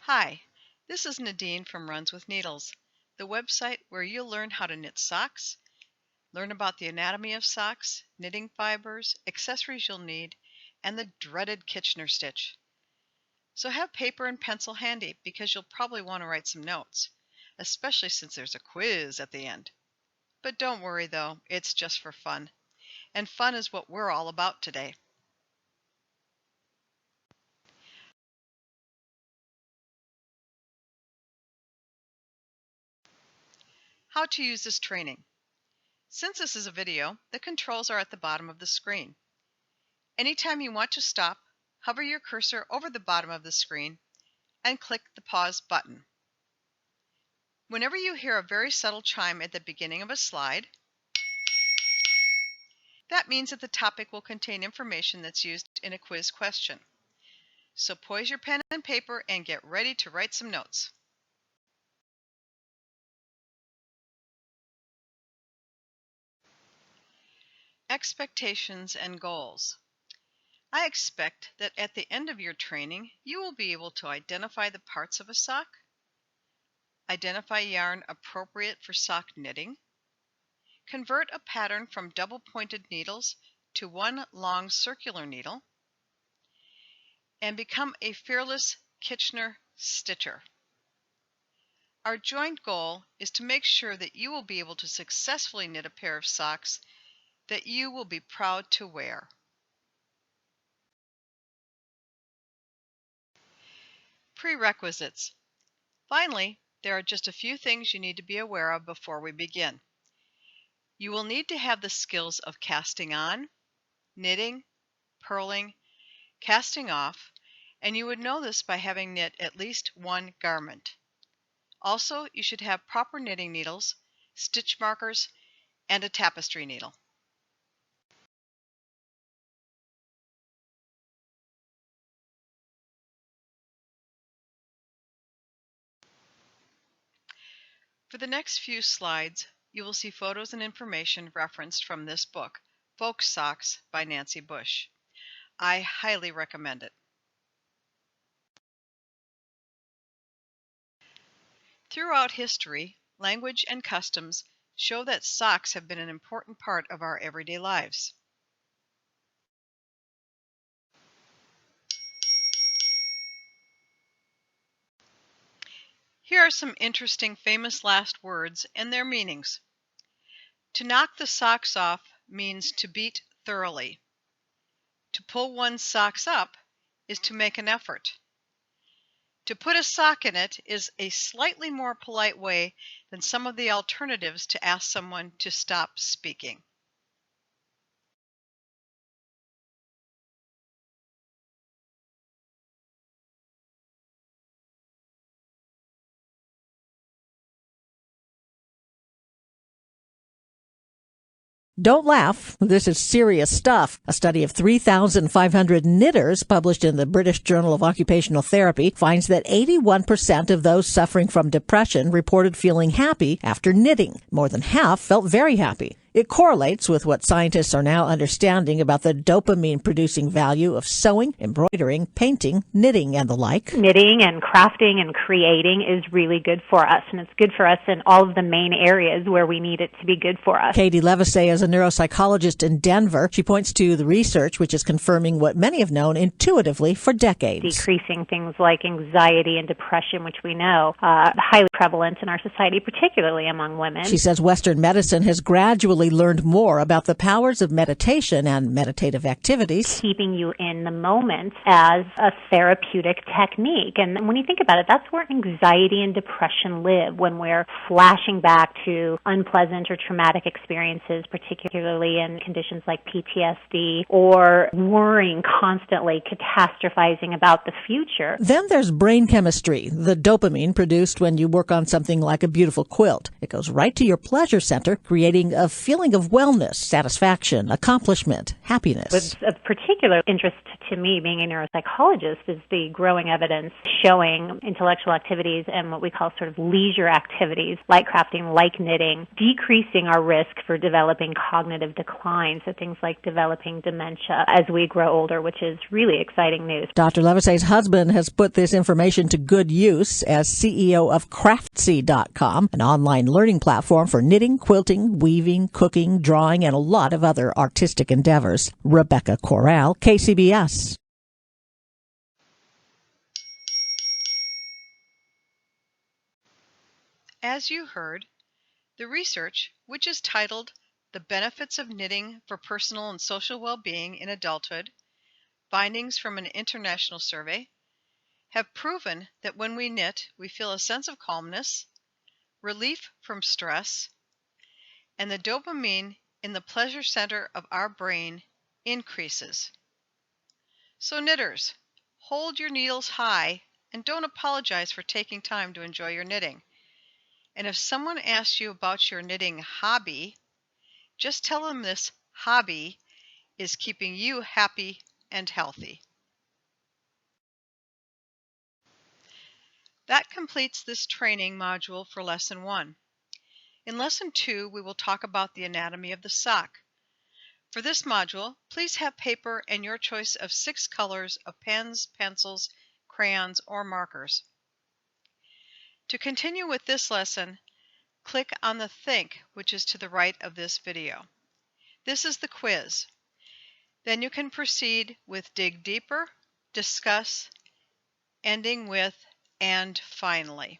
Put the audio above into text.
Hi, this is Nadine from Runs with Needles, the website where you'll learn how to knit socks, learn about the anatomy of socks, knitting fibers, accessories you'll need, and the dreaded Kitchener stitch. So have paper and pencil handy because you'll probably want to write some notes, especially since there's a quiz at the end. But don't worry though, it's just for fun. And fun is what we're all about today. How to use this training. Since this is a video, the controls are at the bottom of the screen. Anytime you want to stop, hover your cursor over the bottom of the screen and click the pause button. Whenever you hear a very subtle chime at the beginning of a slide, that means that the topic will contain information that's used in a quiz question. So poise your pen and paper and get ready to write some notes. Expectations and goals. I expect that at the end of your training, you will be able to identify the parts of a sock, identify yarn appropriate for sock knitting, convert a pattern from double-pointed needles to one long circular needle, and become a fearless Kitchener stitcher. Our joint goal is to make sure that you will be able to successfully knit a pair of socks that you will be proud to wear. Prerequisites. Finally, there are just a few things you need to be aware of before we begin. You will need to have the skills of casting on, knitting, purling, casting off, and you would know this by having knit at least one garment. Also, you should have proper knitting needles, stitch markers, and a tapestry needle. For the next few slides, you will see photos and information referenced from this book, Folk Socks by Nancy Bush. I highly recommend it. Throughout history, language and customs show that socks have been an important part of our everyday lives. Here are some interesting famous last words and their meanings. To knock the socks off means to beat thoroughly. To pull one's socks up is to make an effort. To put a sock in it is a slightly more polite way than some of the alternatives to ask someone to stop speaking. Don't laugh. This is serious stuff. A study of 3,500 knitters published in the British Journal of Occupational Therapy finds that 81% of those suffering from depression reported feeling happy after knitting. More than half felt very happy. It correlates with what scientists are now understanding about the dopamine-producing value of sewing, embroidering, painting, knitting, and the like. Knitting and crafting and creating is really good for us, and it's good for us in all of the main areas where we need it to be good for us. Katie Levisay is a neuropsychologist in Denver. She points to the research, which is confirming what many have known intuitively for decades. Decreasing things like anxiety and depression, which we know highly prevalent in our society, particularly among women. She says Western medicine has gradually learned more about the powers of meditation and meditative activities. Keeping you in the moment as a therapeutic technique. And when you think about it, that's where anxiety and depression live, when we're flashing back to unpleasant or traumatic experiences, particularly in conditions like PTSD, or worrying constantly, catastrophizing about the future. Then there's brain chemistry, the dopamine produced when you work on something like a beautiful quilt. It goes right to your pleasure center, creating a feeling of wellness, satisfaction, accomplishment, happiness. What's of particular interest to me, being a neuropsychologist, is the growing evidence showing intellectual activities and what we call sort of leisure activities, like crafting, like knitting, decreasing our risk for developing cognitive decline, so things like developing dementia as we grow older, which is really exciting news. Dr. Levassey's husband has put this information to good use as CEO of Craftsy.com, an online learning platform for knitting, quilting, weaving, cooking, drawing, and a lot of other artistic endeavors. Rebecca Corral, KCBS. As you heard, the research, which is titled The Benefits of Knitting for Personal and Social Well-Being in Adulthood, Findings from an International Survey, have proven that when we knit, we feel a sense of calmness, relief from stress, and the dopamine in the pleasure center of our brain increases. So knitters, hold your needles high and don't apologize for taking time to enjoy your knitting. And if someone asks you about your knitting hobby, just tell them this hobby is keeping you happy and healthy. That completes this training module for Lesson 1. In Lesson 2, we will talk about the anatomy of the sock. For this module, please have paper and your choice of 6 colors of pens, pencils, crayons, or markers. To continue with this lesson, click on the Think, which is to the right of this video. This is the quiz. Then you can proceed with Dig Deeper, Discuss, ending with, and finally.